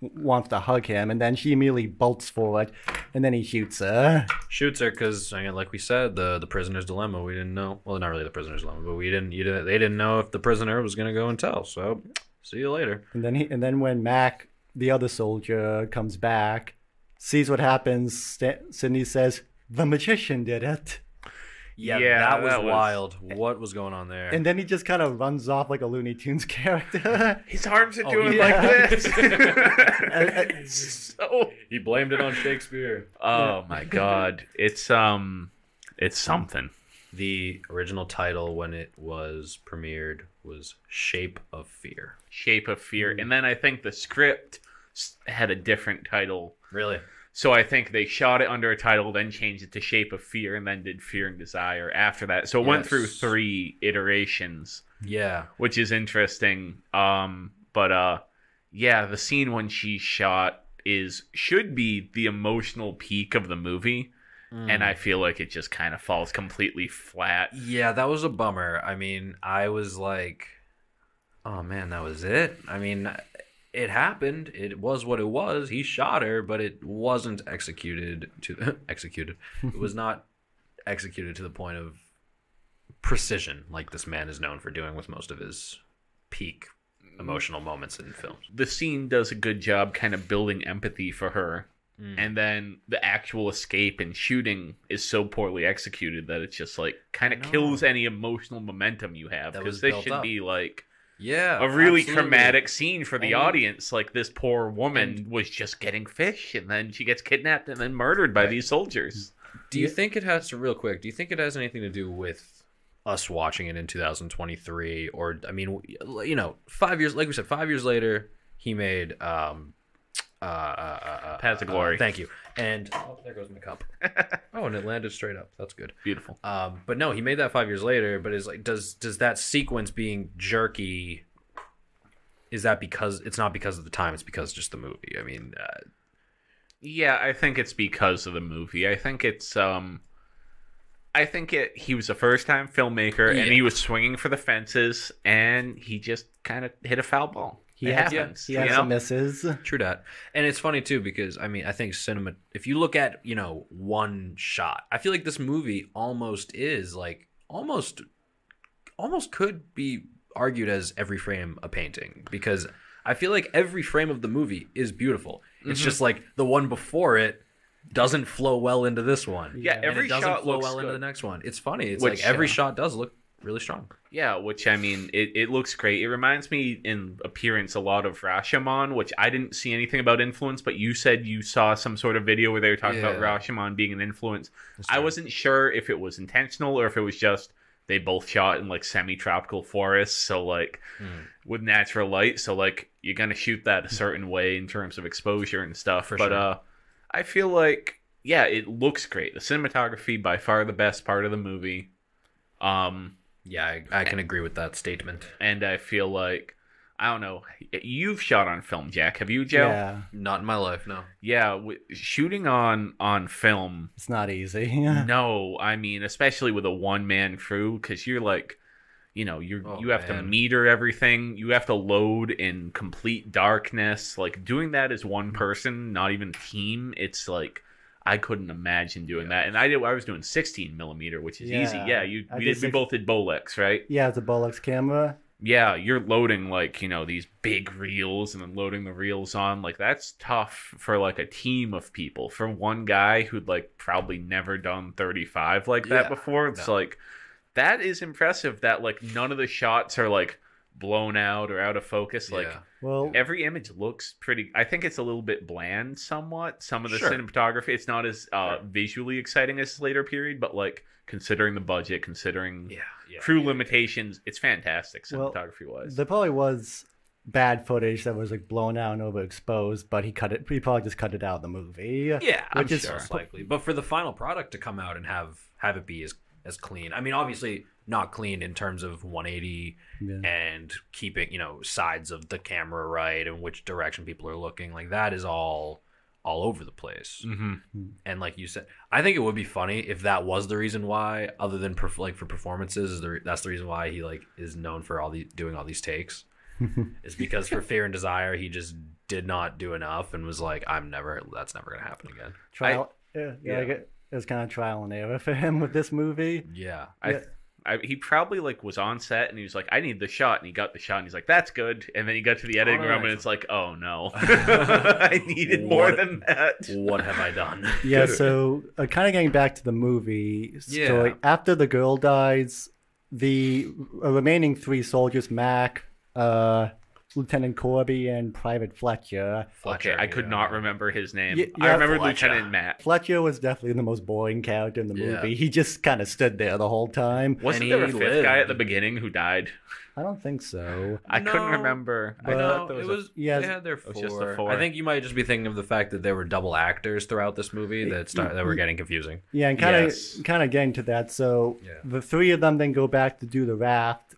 wants to hug him, and then she immediately bolts forward, and then he shoots her because, like we said, the prisoner's dilemma. We didn't know. Well, not really the prisoner's dilemma, but they didn't know if the prisoner was going to go and tell. So see you later. And then when Mac, the other soldier, comes back, sees what happens, Sidney says, "The magician did it." Yeah, that was wild. What was going on there? And then he just kind of runs off like a Looney Tunes character. His arms are doing like this. He blamed it on Shakespeare. Oh my God, it's something. The original title when it was premiered was Shape of Fear. Shape of Fear. And then I think the script had a different title. Really? So I think they shot it under a title, then changed it to Shape of Fear, and then did Fear and Desire after that. So it went through 3 iterations. Yeah. Which is interesting. The scene when she's shot should be the emotional peak of the movie. And I feel like it just kind of falls completely flat. Yeah, that was a bummer. I mean, I was like, oh man, that was it? I mean, it happened. It was what it was. He shot her, but it wasn't executed. It was not executed to the point of precision like this man is known for doing with most of his peak emotional moments in films. The scene does a good job kind of building empathy for her. And then the actual escape and shooting is so poorly executed that it's just like kind of kills any emotional momentum you have, because this should be like Yeah, a really absolutely. traumatic scene for the audience. Like, this poor woman was just getting fish, and then she gets kidnapped and then murdered by these soldiers. Do you think it has real quick? Do you think it has anything to do with us watching it in 2023? Or, I mean, 5 years, like we said, 5 years later, he made Paths of Glory. Thank you. And there goes my cup. And it landed straight up. That's good. Beautiful. But no, he made that 5 years later. But is like, does that sequence being jerky? Is that because it's not because of the time? It's because just the movie. I mean, yeah, I think it's because of the movie. I think it's he was a first-time filmmaker, and he was swinging for the fences, and he just kind of hit a foul ball. It happens. He had some misses. True that. And it's funny too because I mean I think cinema, if you look at one shot, I feel like this movie almost could be argued as every frame a painting, because I feel like every frame of the movie is beautiful. It's just like the one before it doesn't flow well into this one. Yeah, every doesn't shot flow looks well good. into the next one. It's funny. It's like every shot does look really strong. Yeah, which, I mean, it looks great. It reminds me in appearance a lot of Rashomon, which I didn't see anything about influence, but you said you saw some sort of video where they were talking about Rashomon being an influence. I wasn't sure if it was intentional or if it was just they both shot in like semi-tropical forests, so like with natural light, so like you're gonna shoot that a certain way in terms of exposure and stuff. I feel like, yeah, it looks great. The cinematography, by far the best part of the movie. Yeah, I can agree with that statement. And I feel like, I don't know, you've shot on film, Jack. Have you, Joe? Yeah. Not in my life, no. Yeah, shooting on film. It's not easy. No, I mean, especially with a one-man crew, because you're like, you have to meter everything. You have to load in complete darkness. Like, doing that as one person, not even a team, it's like, I couldn't imagine doing that. And I was doing 16 millimeter, which is easy. Yeah, we both did Bolex, right? Yeah, it's a Bolex camera. Yeah, you're loading like, these big reels and then loading the reels on. Like, that's tough for like a team of people. For one guy who'd like probably never done 35 like that before, it's like, that is impressive that like none of the shots are like blown out or out of focus. Like, well, every image looks pretty. I think it's a little bit bland somewhat. Some of the cinematography, it's not as visually exciting as later period, but like considering the budget, considering crew limitations, it's fantastic cinematography wise. There probably was bad footage that was like blown out and overexposed, but he probably just cut it out of the movie. Yeah, which is sure. Most likely. But for the final product to come out and have it be as clean. I mean, obviously not clean in terms of 180 and keeping, sides of the camera right and which direction people are looking. Like, that is all over the place. Mm-hmm. And like you said, I think it would be funny if that was the reason why, other than for performances, that's the reason why he like is known for doing all these takes. Is because for Fear and Desire, he just did not do enough and was like, that's never going to happen again. It was kind of trial and error for him with this movie. Yeah. He probably like was on set and he was like, I need the shot, and he got the shot and he's like, that's good, and then he got to the editing room and it's like, oh no, I needed more than that. What have I done? Yeah, so kind of getting back to the movie story, after the girl dies, the remaining three soldiers, Mac, Lieutenant Corby, and Private Fletcher. Okay, I could not remember his name. Yeah, I remember Lieutenant Matt. Fletcher was definitely the most boring character in the movie. He just kind of stood there the whole time. Wasn't there a fifth guy at the beginning who died? I don't think so. I couldn't remember. I thought there was they had their four. Just the four. I think you might just be thinking of the fact that there were double actors throughout this movie that were getting confusing. Yeah, and kind of getting to that. So the three of them then go back to do the raft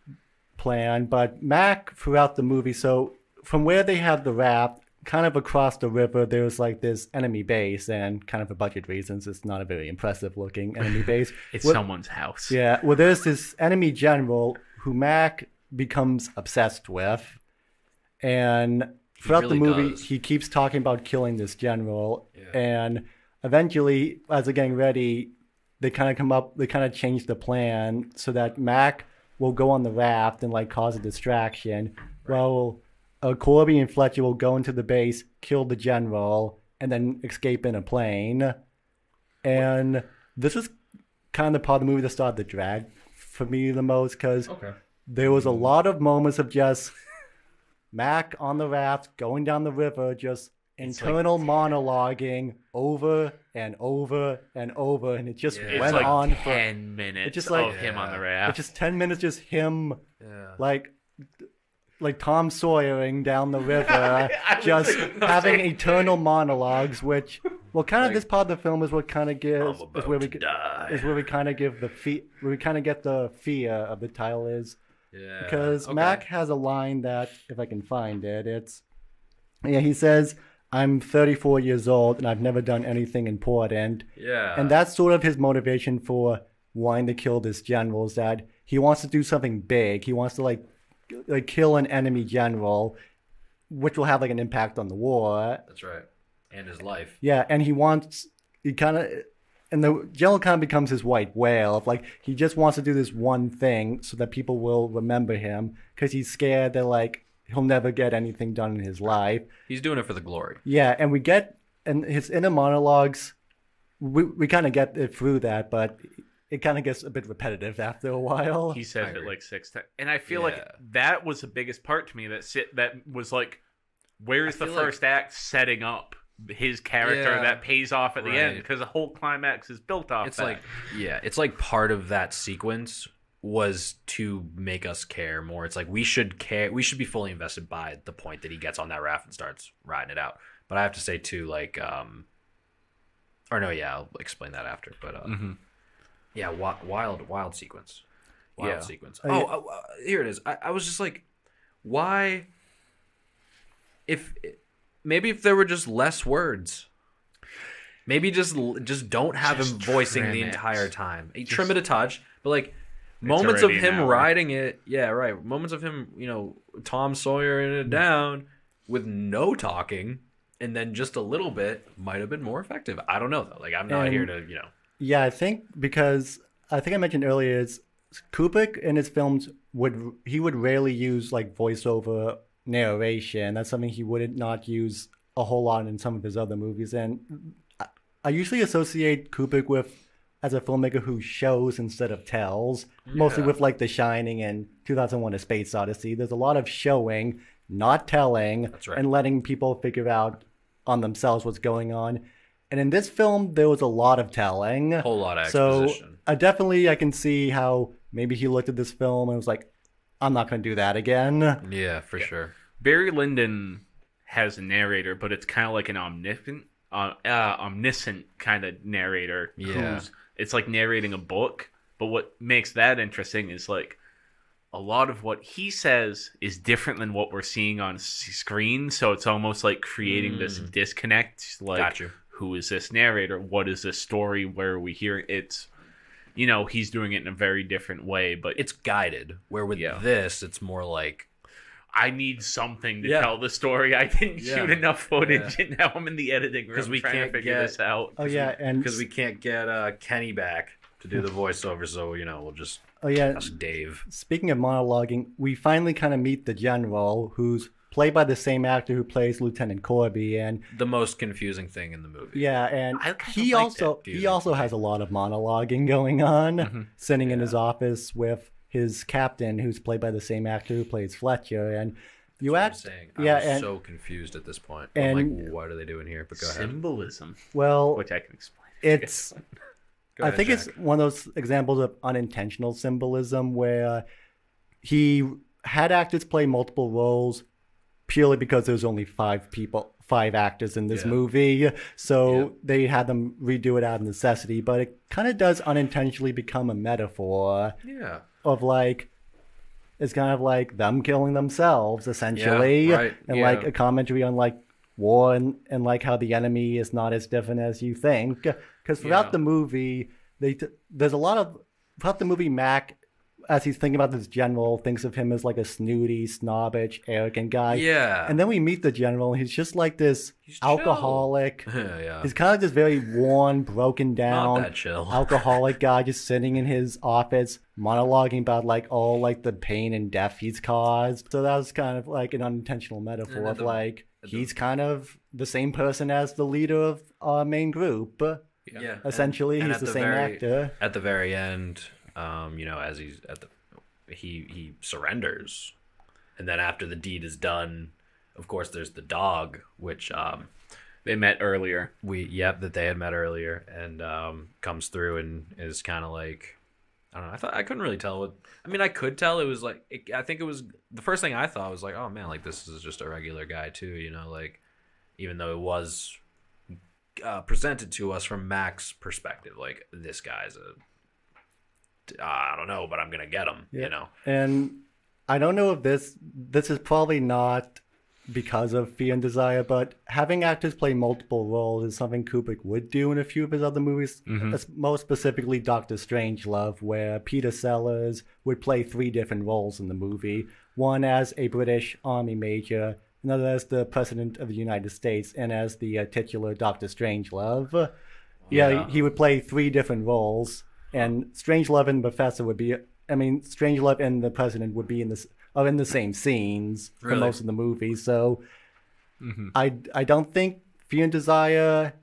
plan, but Mac throughout the movie, so from where they have the raft, kind of across the river, there's like this enemy base, and kind of for budget reasons, it's not a very impressive looking enemy base. It's someone's house. Yeah, well, there's this enemy general who Mac becomes obsessed with, and throughout the movie, he keeps talking about killing this general, and eventually, as they're getting ready, they kind of change the plan so that Mac will go on the raft and like cause a distraction. Right. Well, Corby and Fletcher will go into the base, kill the general, and then escape in a plane. And this is kind of the part of the movie that started to drag for me the most, because there was a lot of moments of just Mac on the raft going down the river, just internal monologuing over and over and over, and it just went like on 10 minutes just like, of him on the raft. It's just 10 minutes, just him, like Tom Sawyering down the river, just having eternal monologues, which, well, kind of like, this part of the film is what kind of gives is where we kind of give where we kind of get the fear of the title is, because Mac has a line that, if I can find it, he says, "I'm 34 years old and I've never done anything important." Yeah, and that's sort of his motivation for wanting to kill this general, is that he wants to do something big. He wants to like kill an enemy general, which will have like an impact on the war. That's right. And his life. Yeah, and the general kind of becomes his white whale of like, he just wants to do this one thing so that people will remember him, because he's scared that like he'll never get anything done in his life. He's doing it for the glory. Yeah, and his inner monologues, we kind of get it through that, but it kind of gets a bit repetitive after a while. He says it like 6 times. And I feel like that was the biggest part to me, that was like, where's the first act setting up his character that pays off at the end? Because the whole climax is built off it's like part of that sequence was to make us care more. It's like we should be fully invested by the point that he gets on that raft and starts riding it out. But I have to say too, like I'll explain that after, but yeah, wild sequence. Sequence. Here it is. I was just like, why? Maybe if there were just less words, maybe just don't have him voicing the entire time. Trim it a touch, but like moments of him riding it. Yeah, right. Moments of him, Tom Sawyering it down with no talking, and then just a little bit might have been more effective. I don't know though. Like, I'm not here to. Yeah, I think I mentioned earlier is Kubrick in his films would rarely use like voiceover narration. That's something he would not use a whole lot in some of his other movies. And I usually associate Kubrick as a filmmaker who shows instead of tells, mostly with like The Shining and 2001: A Space Odyssey. There's a lot of showing, not telling, and letting people figure out on themselves what's going on. And in this film, there was a lot of telling. A whole lot of exposition. So I can see how maybe he looked at this film and was like, I'm not going to do that again. Yeah, for sure. Barry Lyndon has a narrator, but it's kind of like an omniscient kind of narrator. Yeah. It's like narrating a book. But what makes that interesting is like a lot of what he says is different than what we're seeing on screen. So it's almost like creating this disconnect. Like, got you. Who is this narrator? What is this story? Where are we hearing? It's, he's doing it in a very different way, but it's guided. Where with this, it's more like, I need something to tell the story. I didn't shoot enough footage, and now I'm in the editing room trying to figure this out. Oh yeah, and because we can't get Kenny back to do the voiceover, so we'll just ask Dave. Speaking of monologuing, we finally kind of meet the general, who's played by the same actor who plays Lieutenant Corby, and the most confusing thing in the movie. Yeah, and he also has a lot of monologuing going on, sitting in his office with his captain, who's played by the same actor who plays Fletcher, and I was so confused at this point. And I'm like, what are they doing here? But go ahead. Symbolism. Well, which I can explain. It's. I think it's one of those examples of unintentional symbolism where he had actors play multiple roles purely because there's only 5 actors in this movie, so they had them redo it out of necessity. But it kind of does unintentionally become a metaphor. Yeah. Of like, it's kind of like them killing themselves essentially, and like a commentary on like war and like how the enemy is not as different as you think. Because throughout the movie, there's a lot of throughout the movie, Mac, as he's thinking about this general, thinks of him as like a snooty, snobbish, arrogant guy. Yeah. And then we meet the general, and he's just like this alcoholic. He's kind of just very worn, broken down, not that chill. alcoholic guy just sitting in his office, monologuing about like all like the pain and death he's caused. So that was kind of like an unintentional metaphor of like he's kind of the same person as the leader of our main group. Yeah. Essentially, and he's the same actor. At the very end, as he's he surrenders, and then after the deed is done, of course, there's the dog, which they met earlier. That they had met earlier, and comes through and is kind of like, I don't know. I couldn't really tell. I could tell it was like. I think it was the first thing I thought was like, oh man, like this is just a regular guy too, you know, like even though it was presented to us from Mac's perspective, like this guy's I don't know, but I'm gonna get him, you know. And I don't know if this is probably not because of Fear and Desire, but having actors play multiple roles is something Kubrick would do in a few of his other movies, most specifically Doctor Strangelove, where Peter Sellers would play 3 different roles in the movie. One as a British Army major, another as the President of the United States, and as the titular Doctor Strangelove. Yeah, he would play 3 different roles, and Strangelove and Professor would be... Strangelove and the President would be in the same scenes for most of the movie. So I don't think Fear and Desire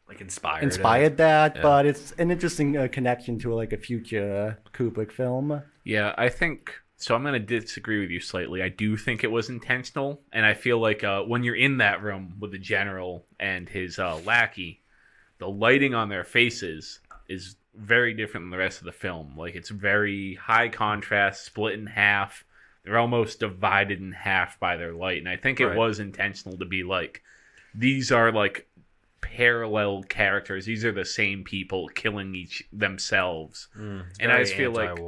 like inspired that, but it's an interesting connection to like a future Kubrick film. Yeah, I think so. I'm going to disagree with you slightly. I do think it was intentional, and I feel like when you're in that room with the general and his lackey, the lighting on their faces is very different than the rest of the film. Like, it's very high contrast, split in half. They're almost divided in half by their light. And I think it was intentional to be like, these are like parallel characters. These are the same people killing themselves. And I just feel like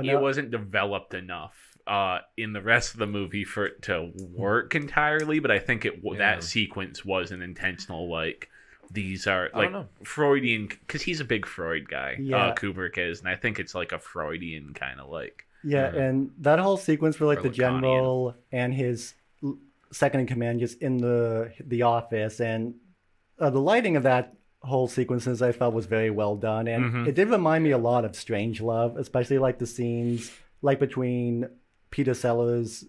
it wasn't developed enough in the rest of the movie for it to work entirely. But I think that sequence was an intentional, like, these are like Freudian, because he's a big Freud guy. Kubrick is, and I think it's like a Freudian kind of like. And that whole sequence where like the general and his second in command just in the office, and the lighting of that whole sequences I felt was very well done, and it did remind me a lot of Strangelove, especially like the scenes like between Peter Sellers'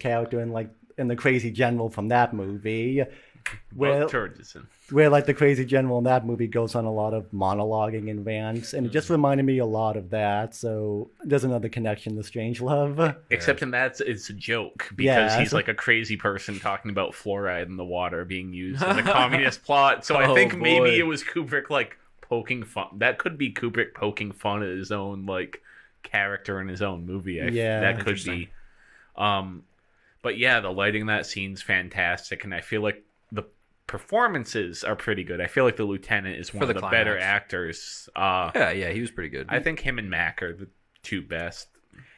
character and the crazy general from that movie. Where like the crazy general in that movie goes on a lot of monologuing and rants, and it just reminded me a lot of that. So there's another connection to Strangelove. Except in that it's a joke, because he's like a crazy person talking about fluoride in the water being used in the communist plot. So I think maybe it was Kubrick like poking fun. That could be Kubrick poking fun at his own like character in his own movie. That could be. But yeah, the lighting in that scene's fantastic, and I feel like the performances are pretty good. I feel like the lieutenant is one of the better actors. He was pretty good. I think him and Mac are the 2 best.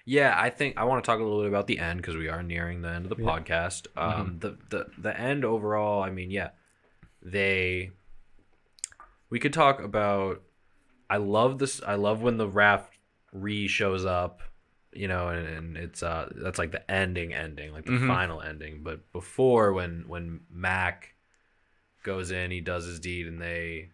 Yeah, I think I want to talk a little bit about the end, because we are nearing the end of the podcast. The end overall, we could talk about. I love this. I love when the raft shows up. You know, and it's that's like the ending, like the final ending. But before, when Mac goes in, he does his deed, and they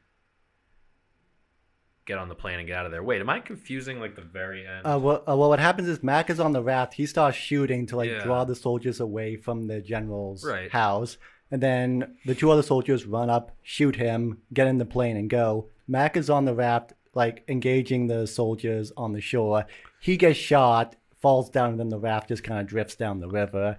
get on the plane and get out of there. Wait, am I confusing like the very end? Well, what happens is Mac is on the raft. He starts shooting to draw the soldiers away from the general's house, and then the 2 other soldiers run up, shoot him, get in the plane, and go. Mac is on the raft, like engaging the soldiers on the shore. He gets shot, falls down, and then the raft just kind of drifts down the river,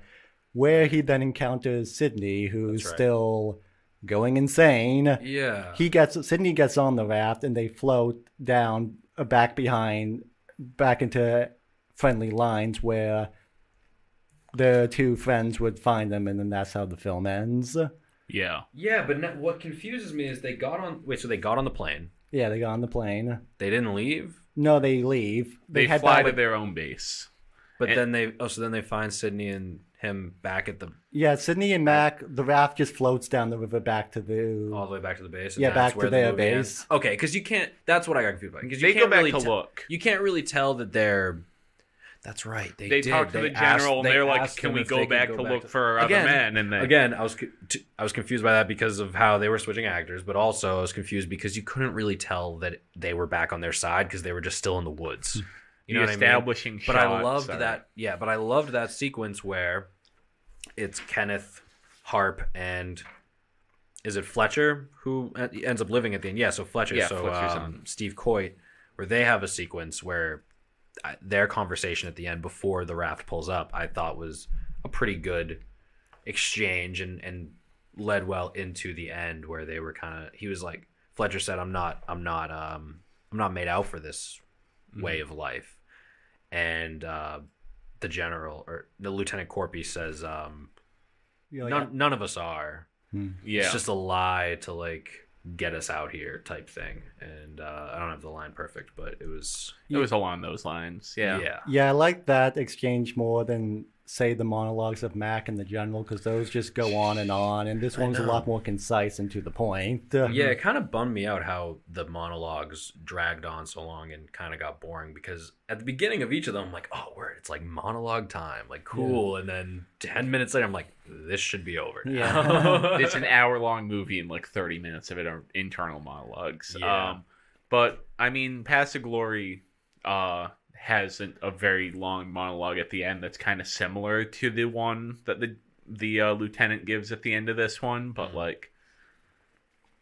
where he then encounters Sidney, who's still going insane. Yeah. Sidney gets on the raft, and they float down back into friendly lines where the 2 friends would find them, and then that's how the film ends. Yeah. Yeah, but what confuses me is they got on... Wait, so they got on the plane. Yeah, they got on the plane. They didn't leave? No, they leave. They fly to their own base. But then they find Sidney and him back at the... Yeah, Sidney and Mac, the raft just floats down the river back to the... All the way back to the base? Yeah, back to their base. Ends. Okay, because you can't... That's what I got confused by. They go back to look. You can't really tell that they're... That's right. They talk to the general, and they're like, "Can we go back to look for our other men?" And again, I was confused by that because of how they were switching actors, but also I was confused because you couldn't really tell that they were back on their side because they were just still in the woods. You know what I mean? Establishing shots. But I loved that. Yeah, but I loved that sequence where it's Kenneth, Harp, and is it Fletcher who ends up living at the end? Yeah, so Fletcher. Steve Coit, where they have a sequence where their conversation at the end before the raft pulls up, I thought was a pretty good exchange and led well into the end where they were he was like, Fletcher said, I'm not made out for this way of life. And the general or the Lieutenant Corpy says, none of us are. Yeah. It's just a lie to like get us out here type thing. And I don't have the line perfect, but it was along those lines. Yeah. I like that exchange more than say the monologues of Mac and the general, because those just go on, and this one's a lot more concise and to the point. Yeah, it kind of bummed me out how the monologues dragged on so long and kind of got boring, because at the beginning of each of them I'm like, oh word, it's like monologue time, like cool. And then 10 minutes later I'm like, this should be over now. It's an hour-long movie and like 30 minutes of it are internal monologues. Yeah. But I mean, Pass of Glory has a very long monologue at the end that's kind of similar to the one that the lieutenant gives at the end of this one, but like,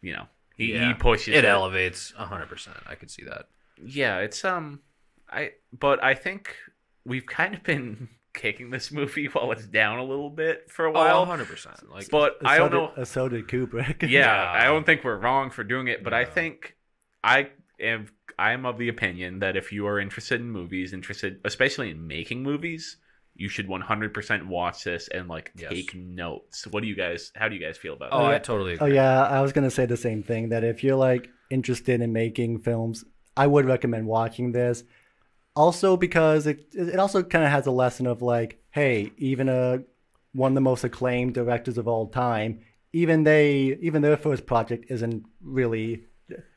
you know, he pushes it elevates 100%. I could see that. Yeah, it's but I think we've kind of been kicking this movie while it's down a little bit for a while. 100%. Like, but I don't know. So did Kubrick. Yeah, I don't think we're wrong for doing it, but I think I am of the opinion that if you are interested in movies, especially in making movies, you should 100% watch this and like take notes. How do you guys feel about that? I totally agree. Oh yeah, I was gonna say the same thing, that if you're like interested in making films, I would recommend watching this. Also because it also kind of has a lesson of like, hey, even one of the most acclaimed directors of all time, even their first project isn't really.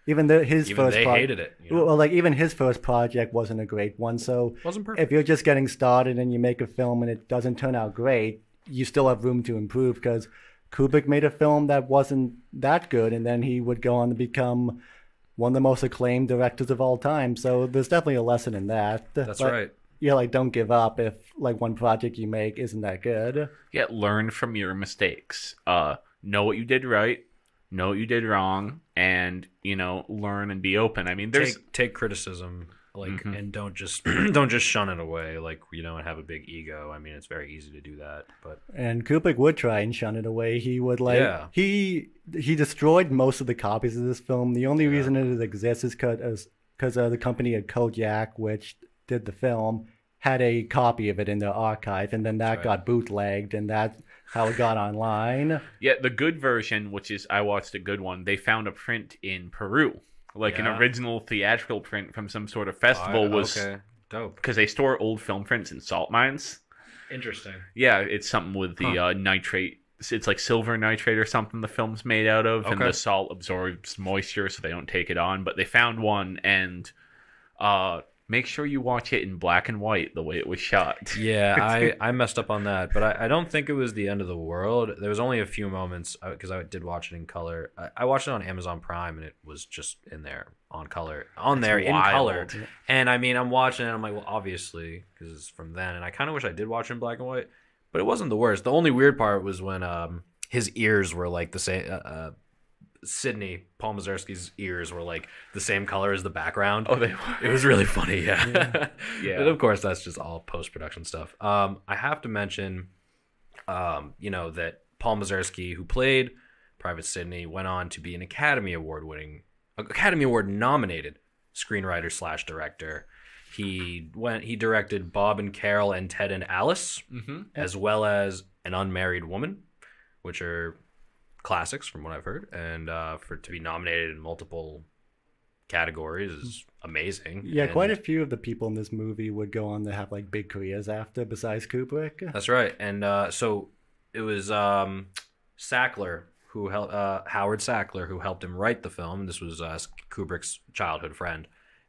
Even his first project, hated it. You know? Well, like even his first project wasn't a great one. So wasn't perfect. If you're just getting started and you make a film and it doesn't turn out great, you still have room to improve, because Kubrick made a film that wasn't that good, and then he would go on to become one of the most acclaimed directors of all time. So there's definitely a lesson in that. That's right. Yeah, like don't give up if like one project you make isn't that good. Yeah, learn from your mistakes. Know what you did right. Know what you did wrong, and learn and be open. I mean, take criticism, like, and don't just shun it away, like, and have a big ego. I mean, it's very easy to do that, but and Kubrick would try and shun it away. He would he destroyed most of the copies of this film. The only reason it exists is because the company at Kodiak, which did the film, had a copy of it in their archive, and then that got bootlegged, and that's how it got online. Yeah, the good version, which is, I watched a good one, they found a print in Peru. Like an original theatrical print from some sort of festival dope. Because they store old film prints in salt mines. Interesting. Yeah, it's something with the nitrate. It's like silver nitrate or something the film's made out of, and the salt absorbs moisture so they don't take it on. But they found one, and make sure you watch it in black and white the way it was shot. Yeah, I messed up on that, but I don't think it was the end of the world. There was only a few moments, because I did watch it in color. I watched it on Amazon Prime, and it was just in there in color. And I mean, I'm watching it, and I'm like, well, obviously, because it's from then, and I kind of wish I did watch it in black and white, but it wasn't the worst. The only weird part was when his ears were like the same. Sidney, Paul Mazursky's ears were like the same color as the background. Oh, they were. It was really funny, yeah. Yeah. But of course, that's just all post-production stuff. I have to mention, that Paul Mazursky, who played Private Sidney, went on to be an Academy Award nominated screenwriter / director. He directed Bob and Carol and Ted and Alice, as well as An Unmarried Woman, which are classics from what I've heard, and to be nominated in multiple categories is amazing. Yeah, quite a few of the people in this movie would go on to have like big careers after, besides Kubrick. That's right. And so it was Sackler who Howard Sackler, who helped him write the film. This was Kubrick's childhood friend,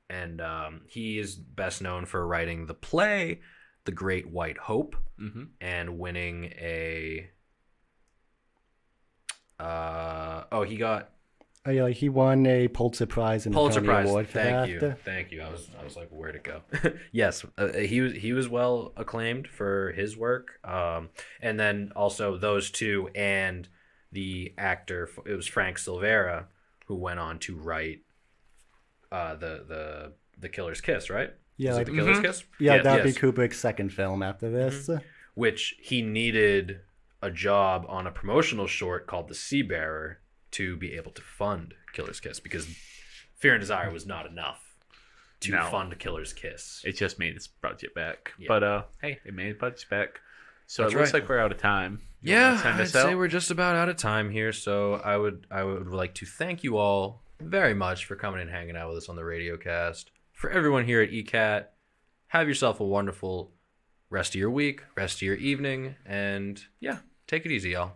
and he is best known for writing the play The Great White Hope, and winning a he won a Pulitzer Prize and a Tony Award for that. Thank you. I was like, where'd it go? Yes, he was well acclaimed for his work, and then also those two, and the actor, it was Frank Silvera, who went on to write the Killer's Kiss, right? Yeah, Was it like The Killer's Kiss? yeah, Yes. that'd Yes. be Kubrick's second film after this. Which he needed a job on a promotional short called The Sea Bearer to be able to fund Killer's Kiss, because Fear and Desire was not enough to No. fund Killer's Kiss. It just made its budget back. Yeah. But hey, it made its budget back. So That's it looks right. like we're out of time. You wanna Yeah, send I'd us out? say we're just about out of time here. So I would like to thank you all very much for coming and hanging out with us on the RadioCast. For everyone here at ECAT, have yourself a wonderful rest of your week, rest of your evening, and yeah, take it easy, y'all.